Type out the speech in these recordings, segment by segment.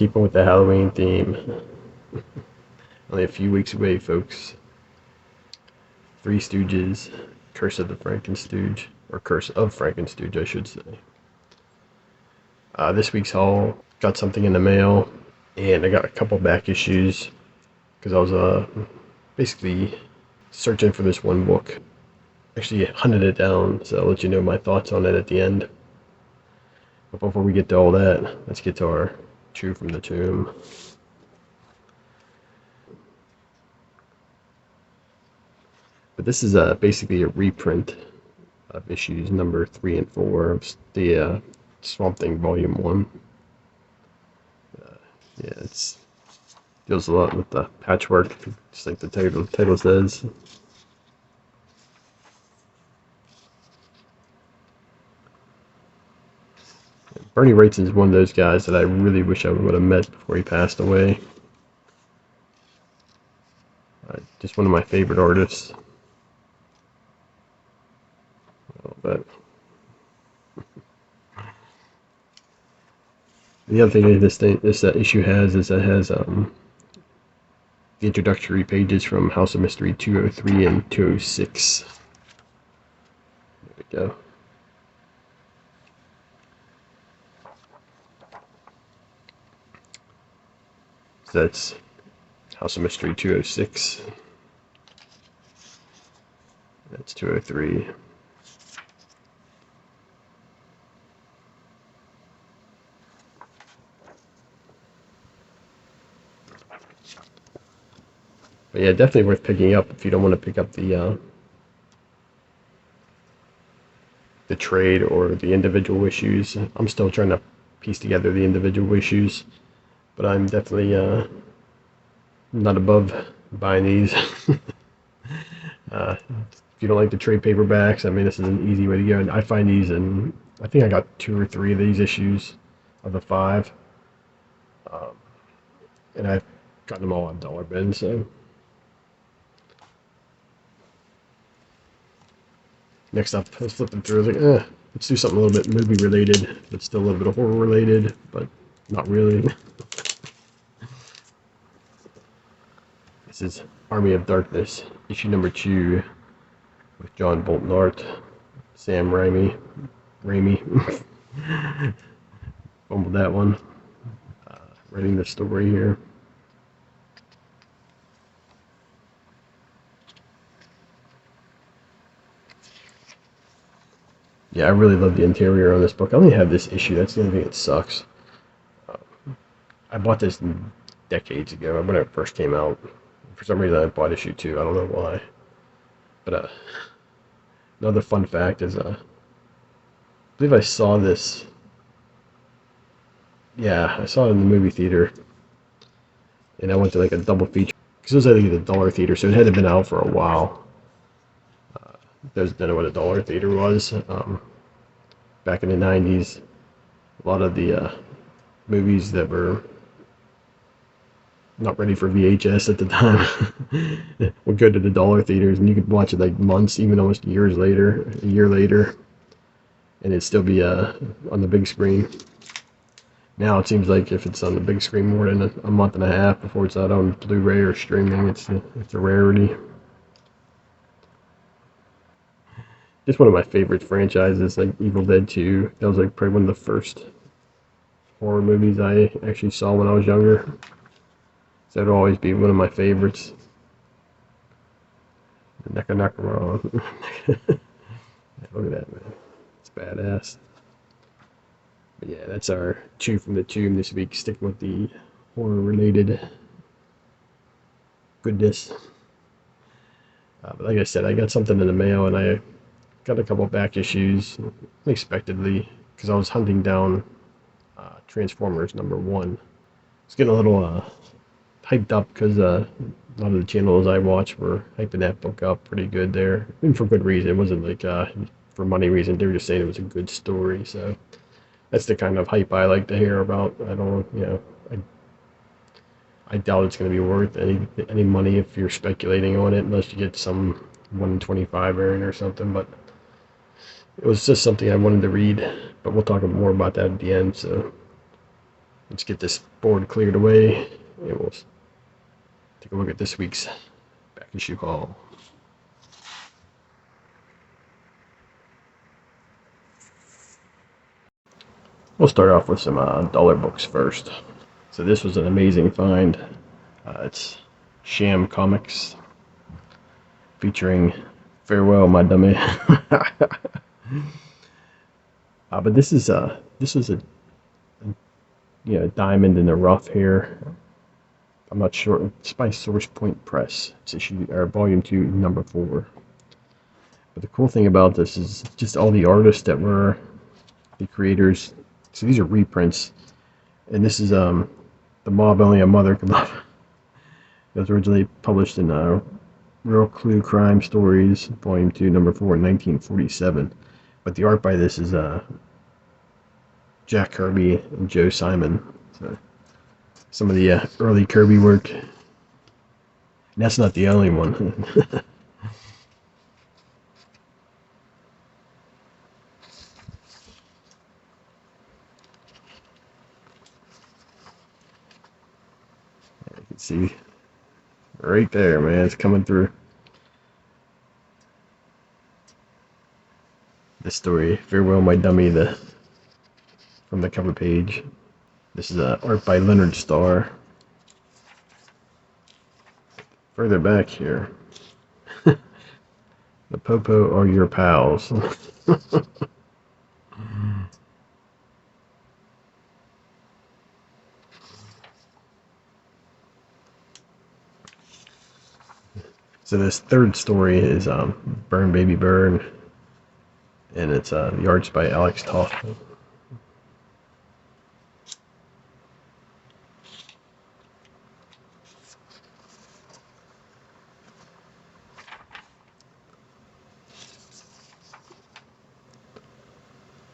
Keeping with the Halloween theme. Only a few weeks away, folks. Three Stooges, Curse of the Frankenstooge, or Curse of Frankenstooge, I should say. This week's haul, got something in the mail, and I got a couple back issues because I was basically searching for this one book. Actually hunted it down, so I'll let you know my thoughts on it at the end. But before we get to all that, let's get to our Chew from the Tomb. But this is basically a reprint of issues number 3 and 4 of the Swamp Thing Volume 1. Yeah, it deals a lot with the patchwork, just like the title says. Bernie Wrightson is one of those guys that I really wish I would have met before he passed away. Just one of my favorite artists. But the other thing this issue has is it has the introductory pages from House of Mystery 203 and 206. There we go. So that's House of Mystery 206. That's 203. But yeah, definitely worth picking up if you don't want to pick up the trade or the individual issues. I'm still trying to piece together the individual issues, but I'm definitely not above buying these. If you don't like the trade paperbacks, I mean, this is an easy way to go. And I find these, and I think I got 2 or 3 of these issues of the 5, and I've gotten them all on dollar bins. So next up, I was flipping through. I was like, let's do something a little bit movie related, but still a little bit of horror related, but not really. This is Army of Darkness, issue number 2, with John Bolton art, Sam Raimi. Fumbled that one. Writing the story here. Yeah, I really love the interior on this book. I only have this issue. That's the only thing that sucks. I bought this decades ago when it first came out. For some reason, I bought issue 2. I don't know why. But another fun fact is, I believe I saw this. Yeah, I saw it in the movie theater, and I went to like a double feature because it was I think the dollar theater, so it had been out for a while. Those didn't know what a dollar theater was. Back in the 90s, a lot of the movies that were not ready for VHS at the time would go to the dollar theaters, and you could watch it like months, even almost years later, a year later, and it'd still be on the big screen. Now it seems like if it's on the big screen more than a month and a half before it's out on Blu-ray or streaming, it's a rarity. Just one of my favorite franchises, like Evil Dead 2. That was like probably one of the first horror movies I actually saw when I was younger. So it'll always be one of my favorites. Neck-a-knock-a-wrong. Look at that, man. It's badass. But yeah, that's our Chew from the Tomb this week, sticking with the horror-related goodness. But like I said, I got something in the mail, and I got a couple back issues, unexpectedly, because I was hunting down Transformers number 1. It's getting a little hyped up because a lot of the channels I watch were hyping that book up pretty good there, and for good reason. It wasn't like for money reason. They were just saying it was a good story. So that's the kind of hype I like to hear about. I don't, I doubt it's going to be worth any money if you're speculating on it, unless you get some 1 in 25 variant or something. But it was just something I wanted to read. But we'll talk more about that at the end. So let's get this board cleared away, and we'll take a look at this week's back issue haul. We'll start off with some dollar books first. So this was an amazing find. It's Sham Comics featuring Farewell My Dummy. But this was a diamond in the rough here. I'm not sure. It's by Source Point Press. It's volume 2, number 4. But the cool thing about this is just all the artists that were the creators. So these are reprints, and this is The Mob Only a Mother Could Love. It was originally published in Real Clue Crime Stories, volume 2, number 4, in 1947. But the art by this is Jack Kirby and Joe Simon. So some of the early Kirby work. And that's not the only one. You can see right there, man. It's coming through. This story, Farewell My Dummy, from the cover page. This is art by Leonard Starr. Further back here, the Popo are your pals. So this third story is Burn Baby Burn, and it's the art's by Alex Toth.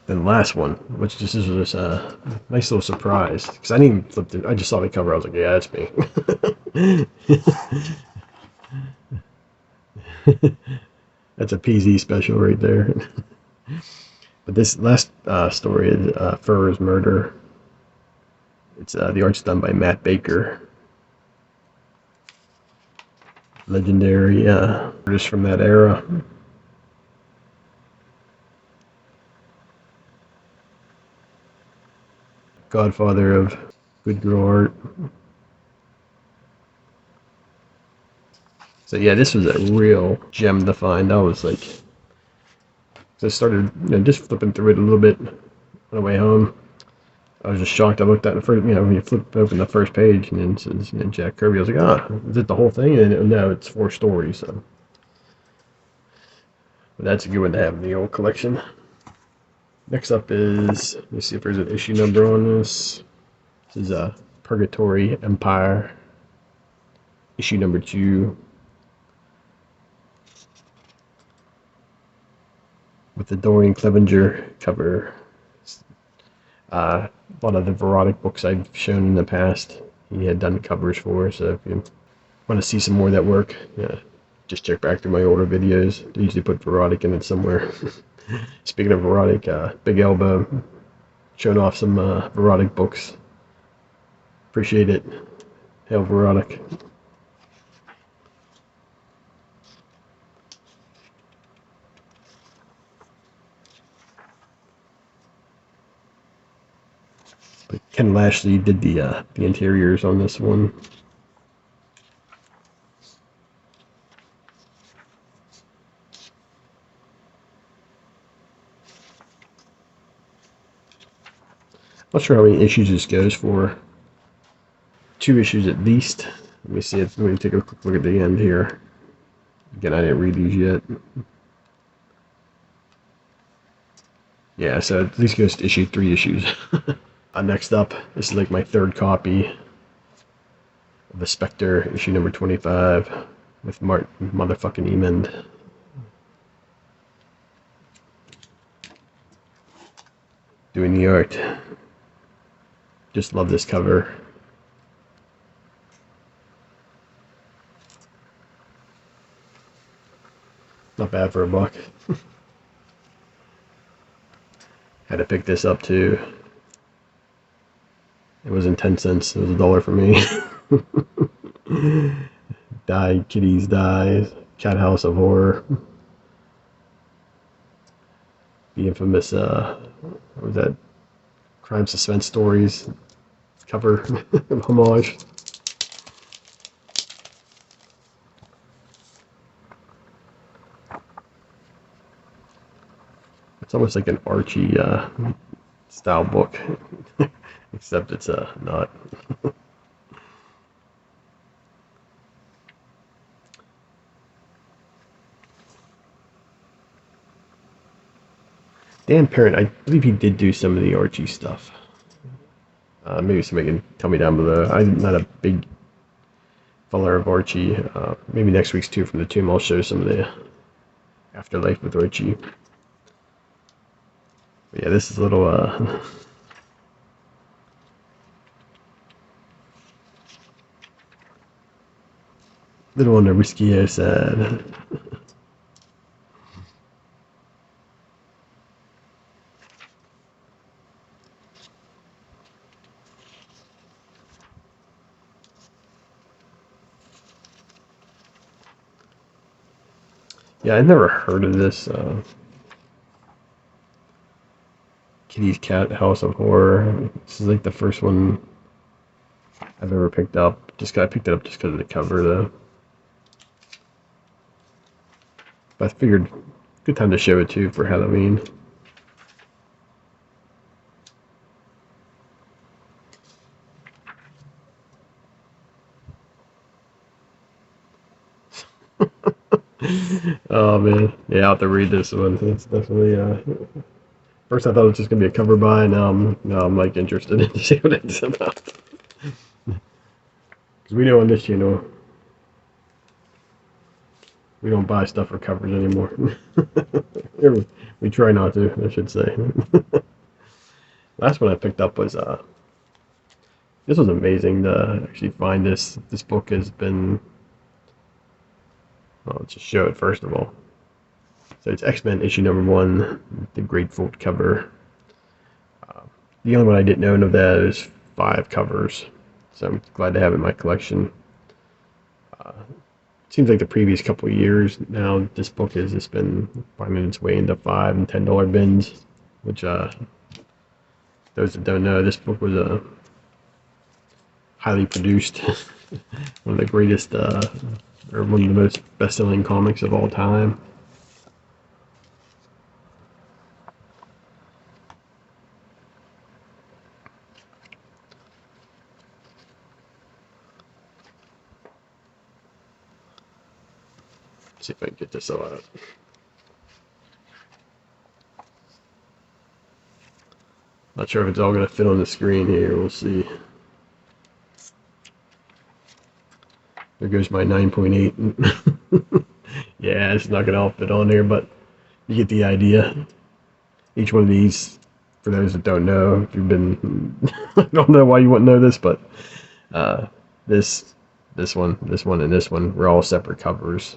Then the last one, which this was a nice little surprise, because I didn't even flip it. I just saw the cover. I was like, yeah, that's me. That's a PZ special right there. But this last story is Furr's Murder. It's the art's done by Matt Baker. Legendary artist from that era. Godfather of good girl art. So yeah, this was a real gem to find. I was like, I started just flipping through it a little bit on the way home. I was just shocked. I looked at the first, when you flip open the first page and then it says Jack Kirby. I was like, is it the whole thing? And no, it's 4 stories. So, but that's a good one to have in the old collection. Next up is, let me see if there's an issue number on this. This is Purgatory Empire, issue number 2. With the Dorian Clevenger cover. A lot of the Verotik books I've shown in the past, he had done covers for, so if you want to see some more of that work, just check back through my older videos. I usually put Verotik in it somewhere. Speaking of Verotik, Big L Bo showing off some Verotik books. Appreciate it. Hail Verotik. But Ken Lashley did the interiors on this one. Not sure how many issues this goes for. 2 issues at least. Let me see it. Let me take a quick look at the end here. Again, I didn't read these yet. Yeah, so at least goes to issue 3 issues. Next up, this is like my 3rd copy of The Spectre, issue number 25, with Martin motherfucking Emond. Doing the art. Just love this cover. Not bad for $1. Had to pick this up too. It wasn't 10 cents. It was $1 for me. Die, kitties, die. Cat House of Horror. The infamous, what was that? Crime Suspense Stories cover homage. It's almost like an Archie style book, except it's not. Dan Parent, I believe he did do some of the Archie stuff. Maybe somebody can tell me down below. I'm not a big follower of Archie. Maybe next week's Two from the Tomb I'll show some of the Afterlife with Archie. But yeah, this is a little little on the risky side. Yeah, I've never heard of this. Kitty's Cat House of Horror. This is like the first one I've ever picked up. I picked it up just because of the cover, though. But I figured, good time to show it too for Halloween. Oh man, yeah, I'll have to read this one. It's definitely. First, I thought it was just gonna be a cover buy. Now I'm like interested in to see what it's about. Because we know on this channel, we don't buy stuff for covers anymore. We try not to, I should say. Last one I picked up was this was amazing to actually find this. This book has been. Well, let's just show it first of all. So it's X-Men issue #1, the Grateful cover. The only one I didn't own of that is 5 covers, so I'm glad to have it in my collection. Seems like the previous couple of years now, this book has just been finding its way into $5 and $10 bins, which those that don't know, this book was a highly produced, one of the greatest, or one of the most best-selling comics of all time. See if I can get this all out. Not sure if it's all going to fit on the screen here. We'll see. There goes my 9.8. Yeah, it's not going to all fit on there, but you get the idea. Each one of these, for those that don't know, if you've been, I don't know why you wouldn't know this, but this one, and this one were all separate covers.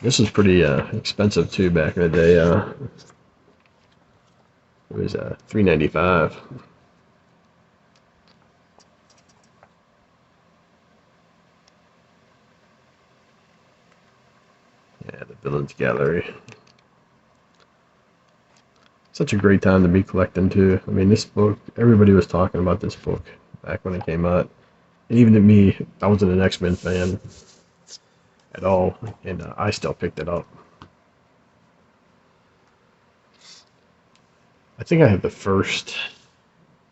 This was pretty expensive too back in the day. It was $3.95. Yeah, the Villains Gallery. Such a great time to be collecting too. I mean, this book, everybody was talking about this book back when it came out. And even to me, I wasn't an X-Men fan at all, and I still picked it up. I think I have the first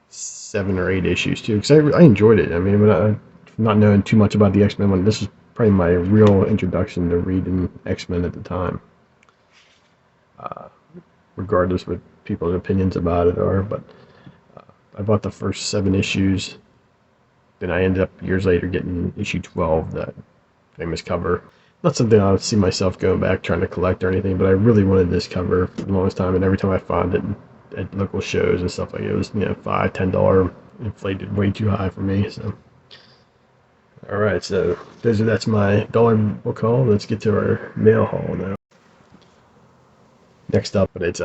7 or 8 issues too, because I enjoyed it. I mean, not knowing too much about the X-Men one, this was probably my real introduction to reading X-Men at the time. Regardless what people's opinions about it are, but I bought the first 7 issues. Then I ended up years later getting issue 12, that famous cover. Not something I would see myself going back trying to collect or anything, but I really wanted this cover for the longest time, and every time I found it at local shows and stuff like it was, $5, $10, inflated way too high for me. So, all right, so that's my dollar book haul. Let's get to our mail haul now. Next up, but it's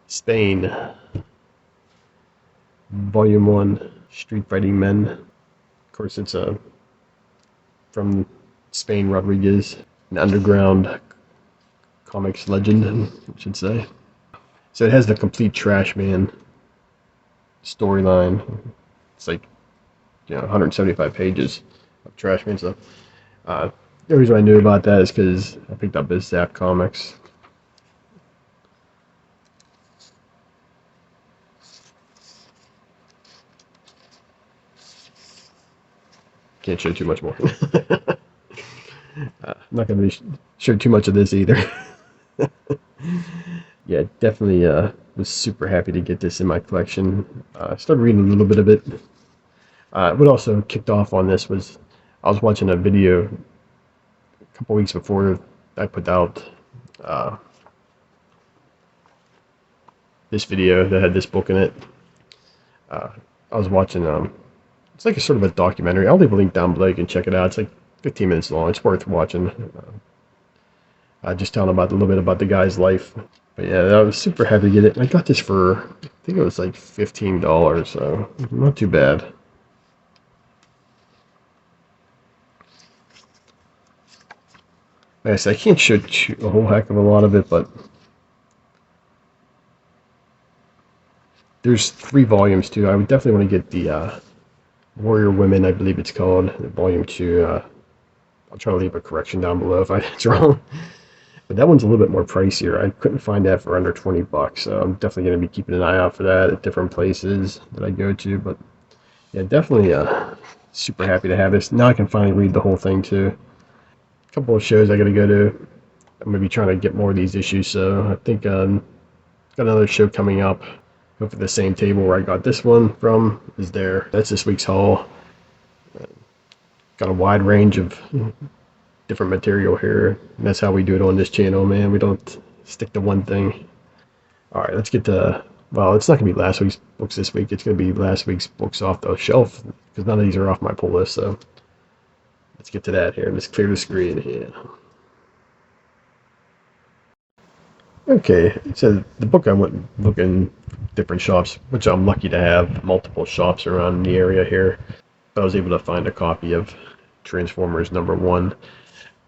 Spain, Volume 1, Street Fighting Men. Of course, it's from Spain Rodriguez, an underground comics legend, I should say. So it has the complete Trash Man storyline. It's like 175 pages of Trash Man stuff. The reason I knew about that is because I picked up his Zap Comics. Can't show too much more. I'm not going to show too much of this either. Yeah, definitely was super happy to get this in my collection. I started reading a little bit of it. What also kicked off on this was I was watching a video a couple weeks before I put out this video that had this book in it. I was watching it's like a sort of a documentary. I'll leave a link down below. You can check it out. It's like 15 minutes long. It's worth watching. Just telling about a little bit about the guy's life. But yeah, I was super happy to get it. I got this for, I think it was like $15, so not too bad. Like I said, I can't show a whole heck of a lot of it, but there's 3 volumes too. I would definitely want to get the Warrior Women, I believe it's called, Volume 2. I'll try to leave a correction down below if it's wrong. But that one's a little bit more pricier. I couldn't find that for under 20 bucks, so I'm definitely going to be keeping an eye out for that at different places that I go to. But yeah, definitely super happy to have this. Now I can finally read the whole thing too. A couple of shows I got to go to. I'm going to be trying to get more of these issues, so I think got another show coming up. Hopefully the same table where I got this one from is there. That's this week's haul. Got a wide range of different material here. And that's how we do it on this channel, man. We don't stick to one thing. All right, let's get to, well, it's not gonna be last week's books this week. It's gonna be last week's books off the shelf because none of these are off my pull list. So let's get to that here. Let's clear the screen here. Okay, so the book I went looking different shops, which I'm lucky to have multiple shops around the area here. But I was able to find a copy of Transformers #1.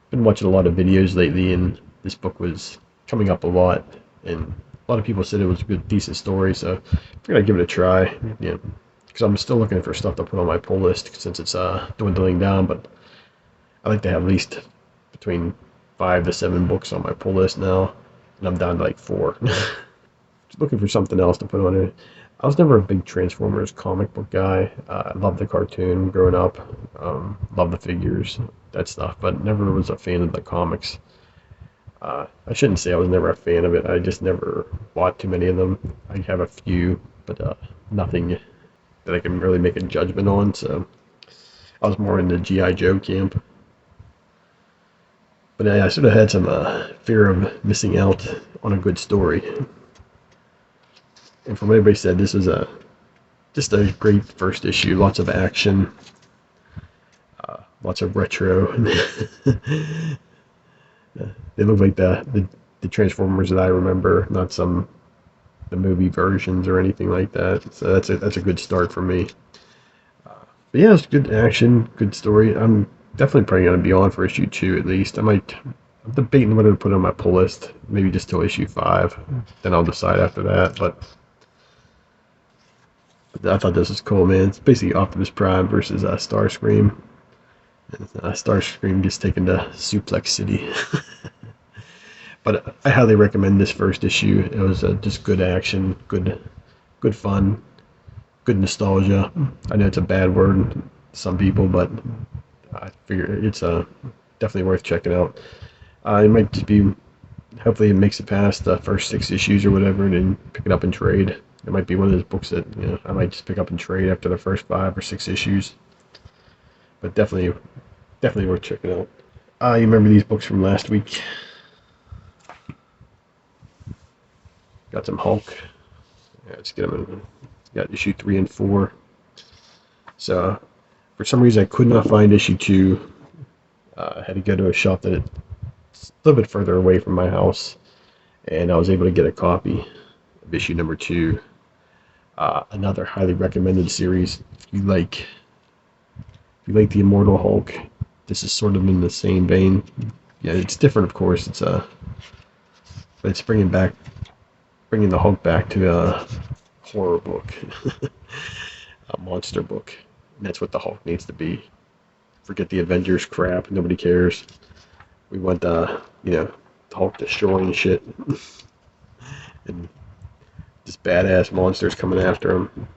Been watching a lot of videos lately, and this book was coming up a lot, and a lot of people said it was a good, decent story, so I figured I'd give it a try. Yeah, because I'm still looking for stuff to put on my pull list since it's dwindling down. But I like to have at least between 5 to 7 books on my pull list now, and I'm down to like 4. Just looking for something else to put on it. I was never a big Transformers comic book guy. I loved the cartoon growing up. Loved the figures, that stuff, but never was a fan of the comics. I shouldn't say I was never a fan of it. I just never bought too many of them. I have a few, but nothing that I can really make a judgment on. So I was more in the G.I. Joe camp. But I sort of had some fear of missing out on a good story. And from what everybody said, this was just a great first issue. Lots of action, lots of retro. They look like the Transformers that I remember, not the movie versions or anything like that. So that's a good start for me. But yeah, it's good action, good story. I'm definitely probably going to be on for issue 2 at least. I'm debating whether to put it on my pull list, maybe just till issue 5. Then I'll decide after that. But I thought this was cool, man. It's basically Optimus Prime versus Starscream. Starscream gets taken to Suplex City. But I highly recommend this first issue. It was just good action, good fun, good nostalgia. I know it's a bad word to some people, but I figure it's definitely worth checking out. It might just be, hopefully it makes it past the first 6 issues or whatever, and then pick it up and trade. It might be one of those books that I might just pick up and trade after the first 5 or 6 issues. But definitely worth checking out. You remember these books from last week? Got some Hulk. Yeah, let's get them in. Got issue 3 and 4. So for some reason I could not find issue 2. I had to go to a shop that it's a little bit further away from my house, and I was able to get a copy. issue number 2. Another highly recommended series. If you like the Immortal Hulk, this is sort of in the same vein. Yeah, it's different, of course. But it's bringing the Hulk back to a horror book, a monster book, and that's what the Hulk needs to be. Forget the Avengers crap. Nobody cares. We want the Hulk destroying shit and just badass monsters coming after him.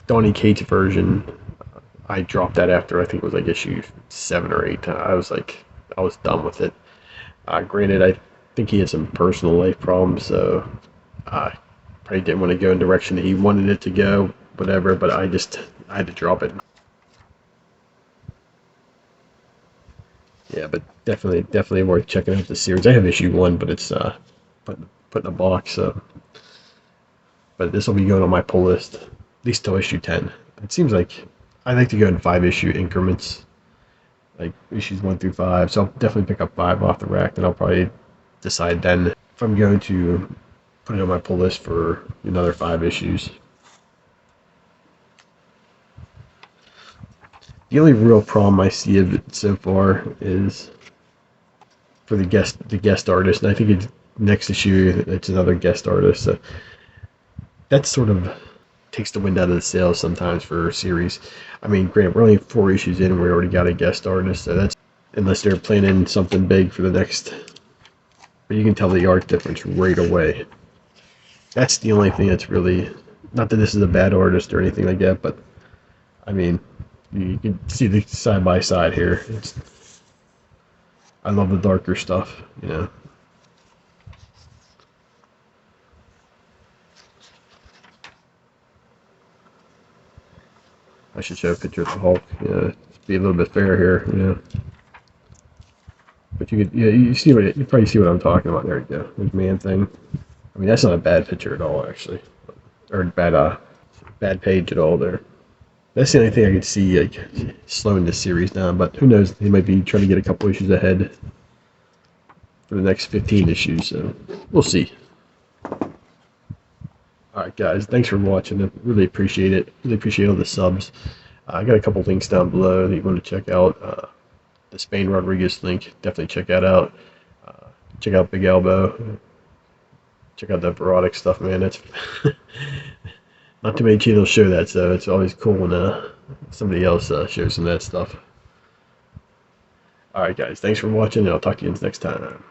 Donny Cates version, I dropped that after I think it was like issue 7 or 8. I was done with it. Granted, I think he had some personal life problems, so I probably didn't want to go in the direction that he wanted it to go, whatever, but I had to drop it. Yeah, but definitely worth checking out the series. I have issue 1, but it's put in a box, so. But this will be going on my pull list, at least till issue 10. It seems like I like to go in 5-issue increments, like issues 1 through 5. So I'll definitely pick up 5 off the rack, and I'll probably decide then if I'm going to put it on my pull list for another 5 issues. The only real problem I see of it so far is for the guest artist, and I think it's next issue it's another guest artist. So that sort of takes the wind out of the sails sometimes for a series. I mean, granted, we're only 4 issues in, and we already got a guest artist, so that's unless they're planning something big for the next. But you can tell the art difference right away. That's the only thing that's really, not that this is a bad artist or anything like that, but I mean, you can see the side by side here. I love the darker stuff, I should show a picture of the Hulk, be a little bit fair here, But you could, you probably see what I'm talking about. There you go. There's Man-Thing. I mean, that's not a bad picture at all, actually, or bad page at all there. That's the only thing I could see like slowing this series down. But who knows? They might be trying to get a couple issues ahead for the next 15 issues. So we'll see. Alright guys, thanks for watching. I really appreciate it. Really appreciate all the subs. I got a couple links down below that you want to check out. The Spain Rodriguez link, definitely check that out. Check out Big L Bo. Check out that Verotik stuff, man. That's not too many channels show that, so it's always cool when somebody else shows some of that stuff. Alright guys, thanks for watching, and I'll talk to you next time.